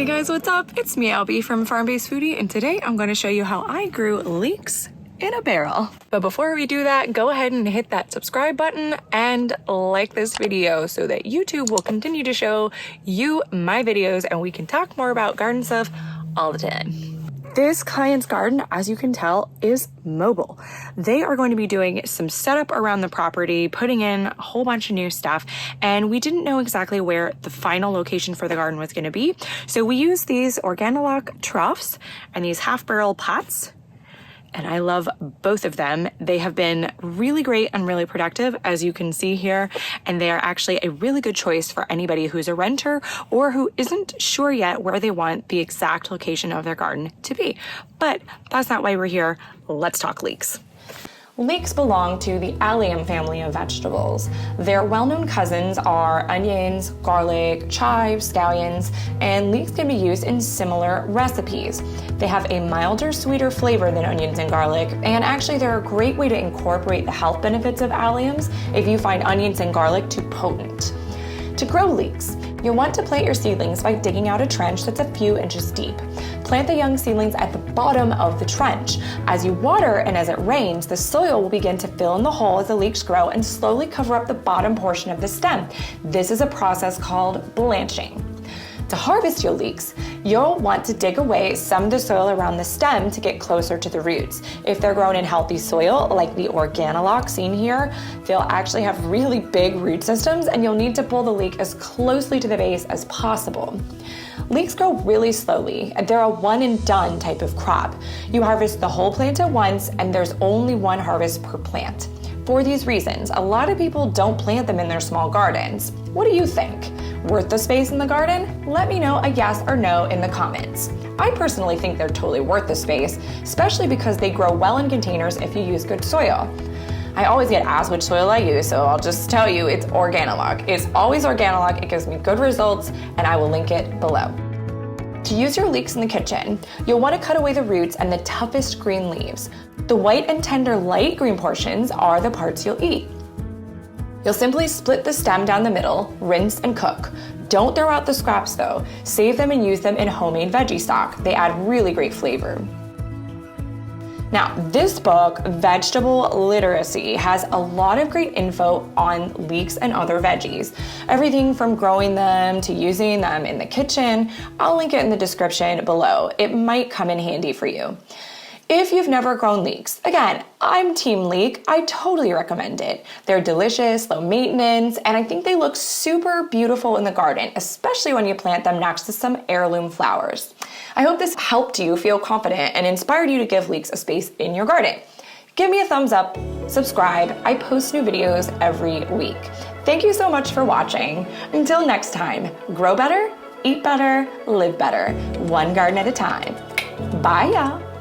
Hey guys, what's up? It's me, Albie from Farm Based Foodie, and today I'm going to show you how I grew leeks in a barrel. But before we do that, go ahead and hit that subscribe button and like this video so that YouTube will continue to show you my videos and we can talk more about garden stuff all the time. This client's garden, as you can tell, is mobile. They are going to be doing some setup around the property, putting in a whole bunch of new stuff, and we didn't know exactly where the final location for the garden was going to be. So we used these Organilock Troughs and these half-barrel pots, and I love both of them. They have been really great and really productive, as you can see here, and they are actually a really good choice for anybody who's a renter or who isn't sure yet where they want the exact location of their garden to be. But that's not why we're here. Let's talk leeks. Leeks belong to the allium family of vegetables. Their well-known cousins are onions, garlic, chives, scallions, and leeks can be used in similar recipes. They have a milder, sweeter flavor than onions and garlic, and actually they're a great way to incorporate the health benefits of alliums if you find onions and garlic too potent. To grow leeks, you'll want to plant your seedlings by digging out a trench that's a few inches deep. Plant the young seedlings at the bottom of the trench. As you water and as it rains, the soil will begin to fill in the hole as the leeks grow and slowly cover up the bottom portion of the stem. This is a process called blanching. To harvest your leeks, you'll want to dig away some of the soil around the stem to get closer to the roots. If they're grown in healthy soil, like the Organilock seen here, they'll actually have really big root systems and you'll need to pull the leek as closely to the base as possible. Leeks grow really slowly, and they're a one and done type of crop. You harvest the whole plant at once and there's only one harvest per plant. For these reasons, a lot of people don't plant them in their small gardens. What do you think? Worth the space in the garden? Let me know a yes or no in the comments. I personally think they're totally worth the space, especially because they grow well in containers if you use good soil. I always get asked which soil I use, so I'll just tell you it's Organilock. It's always Organilock, it gives me good results, and I will link it below. To use your leeks in the kitchen, you'll want to cut away the roots and the toughest green leaves. The white and tender light green portions are the parts you'll eat. You'll simply split the stem down the middle, rinse and cook. Don't throw out the scraps though. Save them and use them in homemade veggie stock. They add really great flavor. Now, this book, Vegetable Literacy, has a lot of great info on leeks and other veggies. Everything from growing them to using them in the kitchen. I'll link it in the description below. It might come in handy for you. If you've never grown leeks, again, I'm Team Leek. I totally recommend it. They're delicious, low maintenance, and I think they look super beautiful in the garden, especially when you plant them next to some heirloom flowers. I hope this helped you feel confident and inspired you to give leeks a space in your garden. Give me a thumbs up, subscribe. I post new videos every week. Thank you so much for watching. Until next time, grow better, eat better, live better, one garden at a time. Bye, y'all.